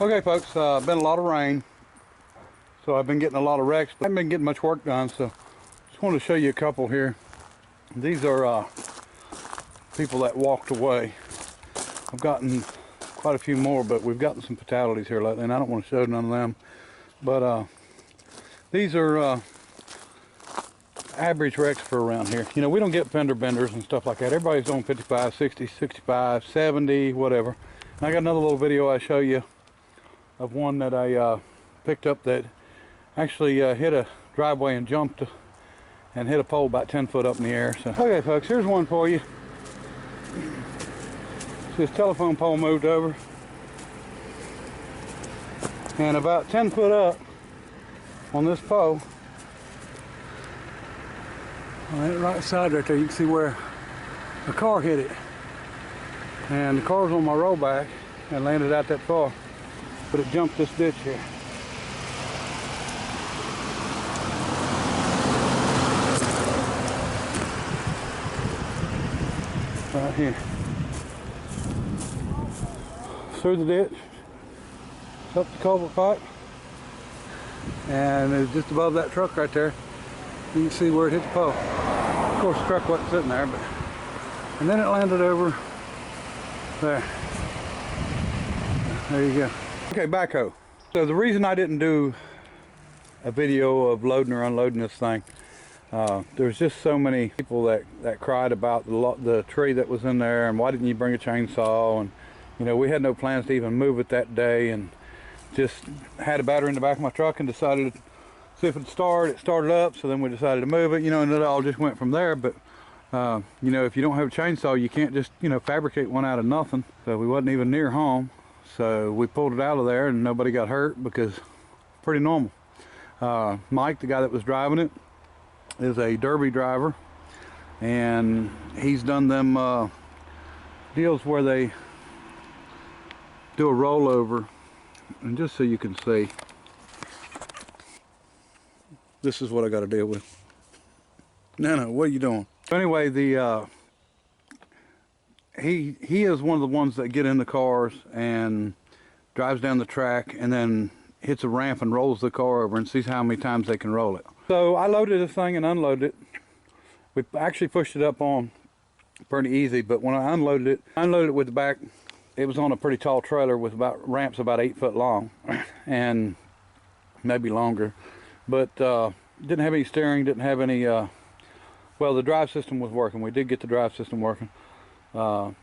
Okay folks, been a lot of rain, so I've been getting a lot of wrecks, but I haven't been getting much work done, so just wanted to show you a couple here. These are people that walked away. I've gotten quite a few more, but we've gotten some fatalities here lately, and I don't want to show none of them. But these are average wrecks for around here. You know, we don't get fender benders and stuff like that. Everybody's on 55, 60, 65, 70, whatever. And I got another little video I show you of one that I picked up that actually hit a driveway and jumped and hit a pole about 10 foot up in the air. So, okay folks, here's one for you. This telephone pole moved over, and about 10 foot up on this pole, on that right side right there, you can see where a car hit it. And the car was on my rollback and landed out that far, but it jumped this ditch here. Right here. Through the ditch, up the culvert pipe, and it's just above that truck right there. You can see where it hit the pole. Of course the truck wasn't sitting there, but and then it landed over there. There you go. Okay, backhoe. So the reason I didn't do a video of loading or unloading this thing, there's just so many people that cried about the tree that was in there, and why didn't you bring a chainsaw, and you know, we had no plans to even move it that day, and just had a battery in the back of my truck and decided to see if it'd start. It started up, so then we decided to move it, you know, and it all just went from there. But you know, if you don't have a chainsaw, you can't just, you know, fabricate one out of nothing. So we wasn't even near home, so we pulled it out of there and nobody got hurt, because pretty normal. Mike, the guy that was driving it, is a derby driver, and he's done them deals where they do a rollover. And just so you can see, this is what I got to deal with. No, what are you doing? Anyway, he is one of the ones that get in the cars and drives down the track and then hits a ramp and rolls the car over and sees how many times they can roll it. So I loaded this thing and unloaded it. We actually pushed it up on pretty easy, but when I unloaded it with the back, it was on a pretty tall trailer with ramps about 8 foot long and maybe longer, but didn't have any steering, didn't have any, well, the drive system was working. We did get the drive system working, but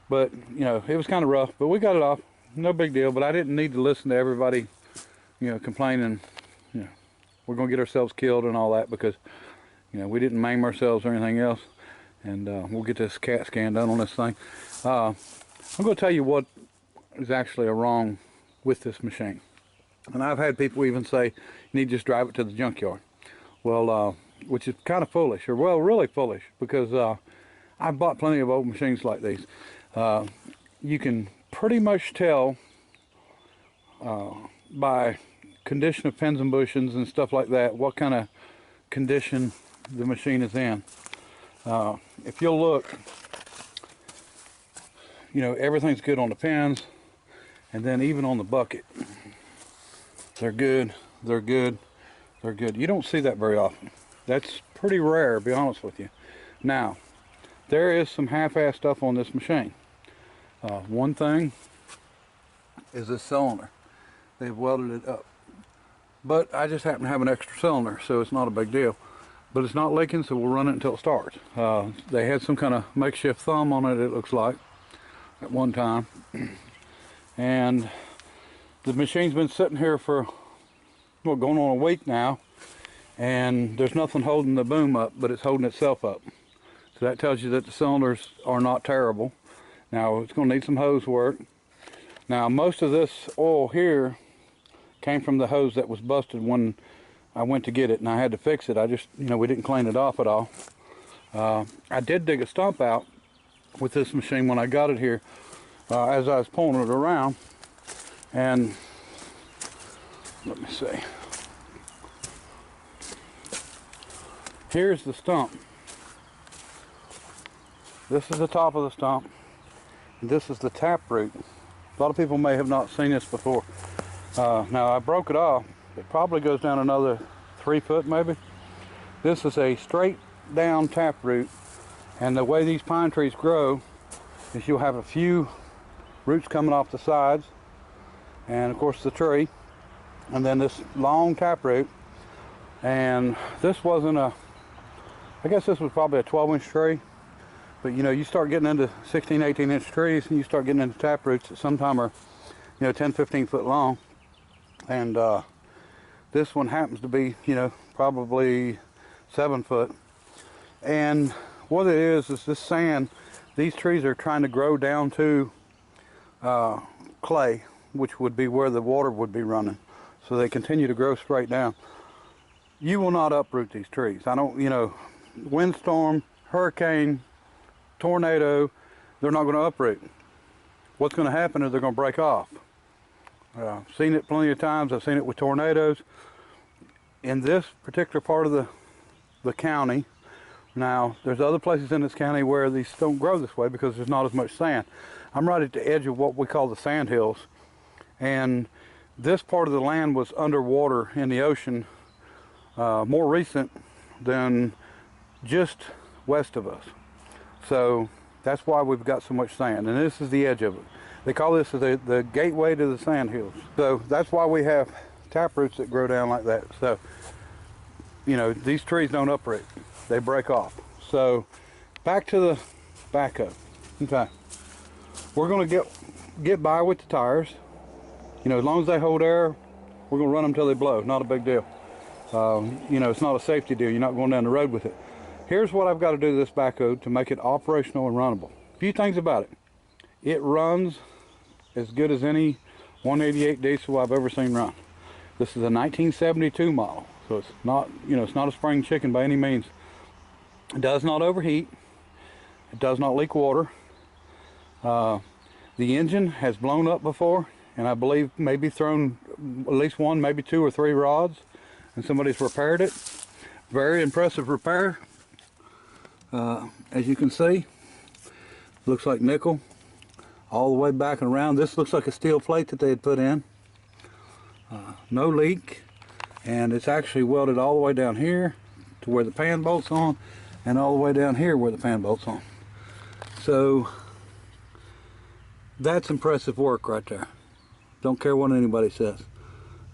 you know, it was kind of rough, but we got it off, no big deal. But I didn't need to listen to everybody, you know, complaining, you know, we're gonna get ourselves killed and all that, because, you know, we didn't maim ourselves or anything else. And we'll get this CAT scan done on this thing. I'm going to tell you what is actually wrong with this machine. And I've had people even say, you need to just drive it to the junkyard. Well, which is kind of foolish, or well, really foolish, because I've bought plenty of old machines like these. You can pretty much tell by condition of pins and bushings and stuff like that what kind of condition the machine is in. If you'll look, you know, everything's good on the pins, and then even on the bucket, they're good, they're good, they're good. You don't see that very often. That's pretty rare, to be honest with you. Now, there is some half-ass stuff on this machine. One thing is this cylinder. They've welded it up, but I just happen to have an extra cylinder, so it's not a big deal. But it's not leaking, so we'll run it until it starts. They had some kind of makeshift thumb on it, it looks like, at one time. And the machine's been sitting here for, well, going on a week now, and there's nothing holding the boom up, but it's holding itself up. So that tells you that the cylinders are not terrible. Now, it's going to need some hose work. Now, most of this oil here came from the hose that was busted when I went to get it, and I had to fix it. I just, you know, we didn't clean it off at all. I did dig a stump out with this machine when I got it here, as I was pulling it around, and let me see. Here's the stump. This is the top of the stump. This is the tap root A lot of people may have not seen this before. Now I broke it off. It probably goes down another 3 foot maybe. This is a straight down taproot, and the way these pine trees grow is you'll have a few roots coming off the sides, and of course the tree, and then this long taproot. And this wasn't a, I guess this was probably a 12-inch tree, but you know, you start getting into 16, 18-inch trees, and you start getting into taproots that sometimes are, you know, 10, 15 foot long. And this one happens to be, you know, probably 7 foot. And what it is this sand, these trees are trying to grow down to clay, which would be where the water would be running. So they continue to grow straight down. You will not uproot these trees. I don't, you know, windstorm, hurricane, tornado, they're not going to uproot. What's going to happen is they're going to break off. I've seen it plenty of times. I've seen it with tornadoes. In this particular part of the county, now there's other places in this county where these don't grow this way because there's not as much sand. I'm right at the edge of what we call the sand hills, and this part of the land was underwater in the ocean more recent than just west of us. So that's why we've got so much sand, and this is the edge of it. They call this the gateway to the sand hills. So that's why we have taproots that grow down like that. So, you know, these trees don't uproot, they break off. So back to the backhoe. Okay, we're going to get by with the tires. You know, as long as they hold air, we're going to run them till they blow. Not a big deal. You know, it's not a safety deal. You're not going down the road with it. Here's what I've got to do to this backhoe to make it operational and runnable. A few things about it. It runs as good as any 188 diesel I've ever seen run. This is a 1972 model, so it's not, you know, it's not a spring chicken by any means. It does not overheat. It does not leak water. The engine has blown up before, and I believe maybe thrown at least one, maybe 2 or 3 rods, and somebody's repaired it. Very impressive repair. As you can see, looks like nickel all the way back and around. This looks like a steel plate that they had put in. No leak, and it's actually welded all the way down here to where the pan bolt's on, and all the way down here where the pan bolt's on. So that's impressive work right there. Don't care what anybody says.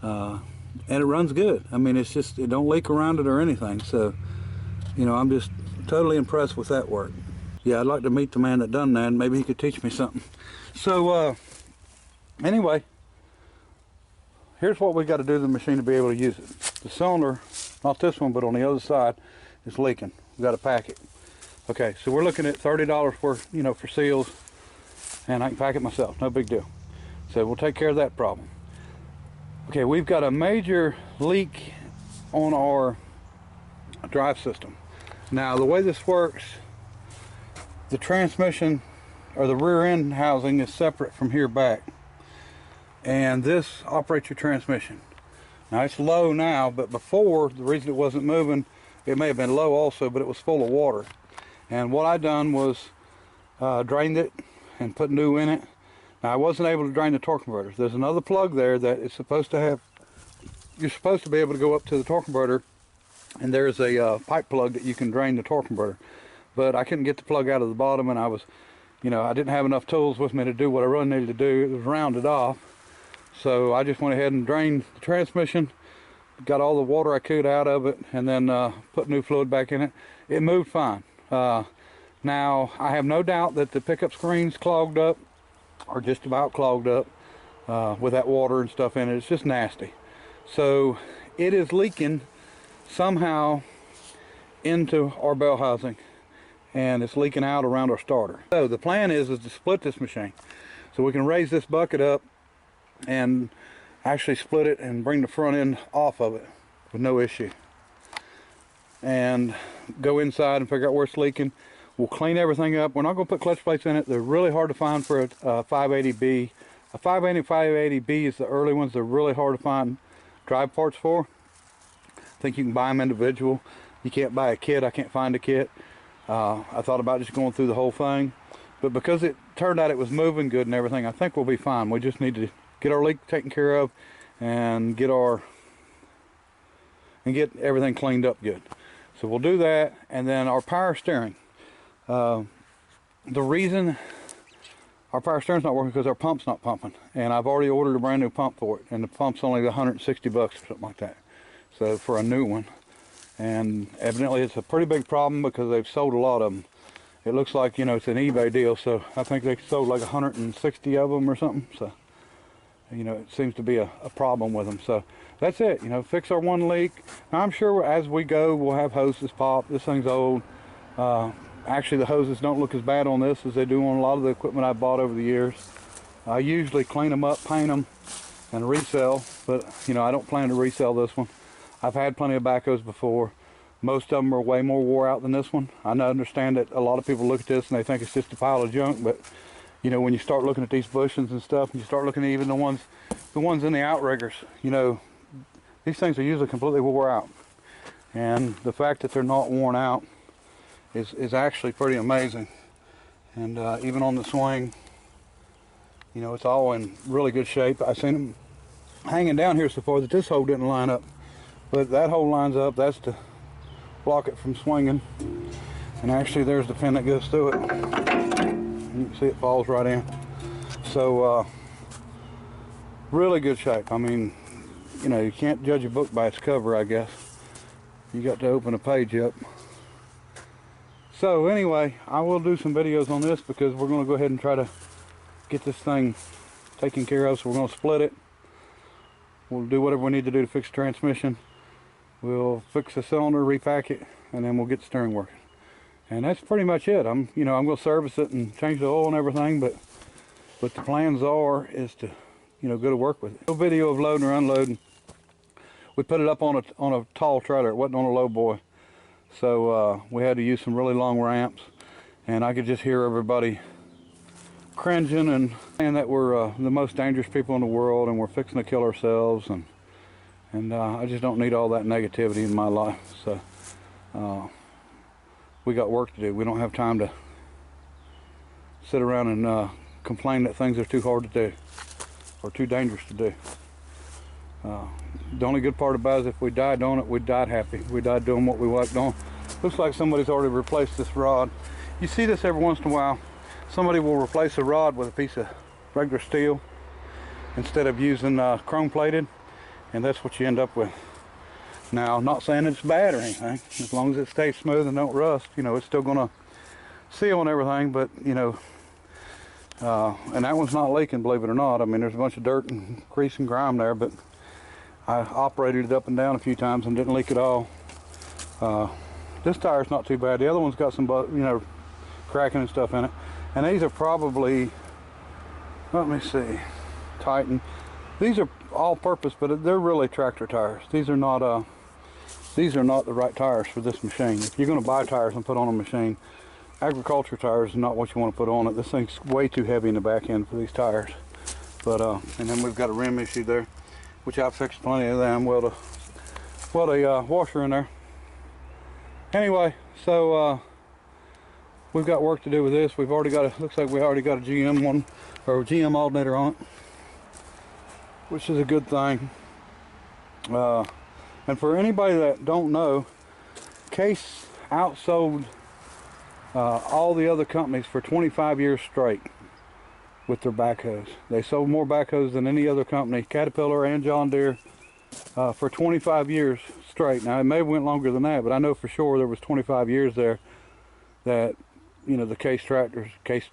And it runs good. I mean, it's just, it don't leak around it or anything. So, you know, I'm just totally impressed with that work. Yeah, I'd like to meet the man that done that, and maybe he could teach me something. So anyway, here's what we got to do to the machine to be able to use it. The cylinder, not this one, but on the other side, is leaking. We got to pack it. Okay, so we're looking at $30 for, you know, for seals, and I can pack it myself, no big deal. So we'll take care of that problem. Okay, we've got a major leak on our drive system. Now, the way this works, the transmission or the rear end housing is separate from here back, and this operates your transmission. Now it's low now, but before, the reason it wasn't moving, it may have been low also, but it was full of water. And what I done was drained it and put new in it. Now I wasn't able to drain the torque converters. There's another plug there that is supposed to have, you're supposed to be able to go up to the torque converter, and there's a pipe plug that you can drain the torque converter. But I couldn't get the plug out of the bottom, and I was, you know, I didn't have enough tools with me to do what I really needed to do. It was rounded off. So I just went ahead and drained the transmission, got all the water I could out of it, and then put new fluid back in it. It moved fine. Now, I have no doubt that the pickup screen's clogged up, or just about clogged up, with that water and stuff in it. It's just nasty. So it is leaking somehow into our bell housing, and it's leaking out around our starter. So the plan is to split this machine, so we can raise this bucket up and actually split it and bring the front end off of it with no issue, and go inside and figure out where it's leaking. We'll clean everything up. We're not going to put clutch plates in it. They're really hard to find for a 580B. A 580 580B is the early ones. They're really hard to find drive parts for. I think you can buy them individual. You can't buy a kit. I can't find a kit. I thought about just going through the whole thing, But because it turned out it was moving good and everything, I think we'll be fine. We just need to get our leak taken care of and get everything cleaned up good. So we'll do that. And then our power steering. The reason our power steering's not working because our pump's not pumping, and I've already ordered a brand new pump for it, and the pump's only $160 or something like that, so for a new one. And evidently it's a pretty big problem because they've sold a lot of them. It looks like, you know, it's an eBay deal, so I think they sold like 160 of them or something. So, you know, it seems to be a problem with them. So that's it, you know, fix our one leak. Now, I'm sure as we go we'll have hoses pop. This thing's old. Actually, the hoses don't look as bad on this as they do on a lot of the equipment I've bought over the years. I usually clean them up, paint them, and resell, but, you know, I don't plan to resell this one. I've had plenty of backhoes before. Most of them are way more wore out than this one. I understand that a lot of people look at this and they think it's just a pile of junk, but, you know, when you start looking at these bushings and stuff, and you start looking at even the ones in the outriggers, you know, these things are usually completely wore out. And the fact that they're not worn out is actually pretty amazing. And even on the swing, you know, it's all in really good shape. I've seen them hanging down here so far that this hole didn't line up, but that hole lines up. That's to block it from swinging. And actually there's the pin that goes through it. And you can see it falls right in. So really good shape. I mean, you know, you can't judge a book by its cover, I guess. You got to open a page up. So anyway, I will do some videos on this because we're going to go ahead and try to get this thing taken care of. So we're going to split it. We'll do whatever we need to do to fix the transmission. We'll fix the cylinder, repack it, and then we'll get the steering working. And that's pretty much it. I'm going to service it and change the oil and everything, but the plans is to, you know, go to work with it. No video of loading or unloading. We put it up on a tall trailer. It wasn't on a low boy. So we had to use some really long ramps, and I could just hear everybody cringing and saying that we're the most dangerous people in the world and we're fixing to kill ourselves, and I just don't need all that negativity in my life. So we got work to do. We don't have time to sit around and complain that things are too hard to do or too dangerous to do. The only good part about it is if we died on it, we died happy. We died doing what we like doing. Looks like somebody's already replaced this rod. You see this every once in a while. Somebody will replace a rod with a piece of regular steel instead of using chrome plated, and that's what you end up with. Now, I'm not saying it's bad or anything. As long as it stays smooth and don't rust, you know, it's still gonna seal and everything, but, you know, and that one's not leaking, believe it or not. I mean, there's a bunch of dirt and grease and grime there, but I operated it up and down a few times and didn't leak at all. This tire's not too bad. The other one's got some, you know, cracking and stuff in it. And these are probably, let me see, Titan. These are all-purpose, but they're really tractor tires. These are not the right tires for this machine. If you're going to buy tires and put on a machine, agriculture tires is not what you want to put on it. This thing's way too heavy in the back end for these tires. But and then we've got a rim issue there, which I've fixed plenty of them. Weld a washer in there. Anyway, so we've got work to do with this. We've already got looks like we already got a GM one, or a GM alternator on it, which is a good thing. And for anybody that don't know, Case outsold all the other companies for 25 years straight with their backhoes. They sold more backhoes than any other company, Caterpillar and John Deere, for 25 years straight. Now, it may have went longer than that, but I know for sure there was 25 years there that, you know, the Case tractors, Case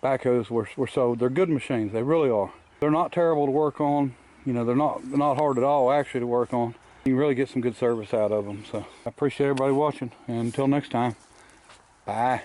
backhoes were sold. They're good machines. They really are. They're not terrible to work on. You know, they're not hard at all actually to work on. You can really get some good service out of them. So I appreciate everybody watching, and until next time, bye.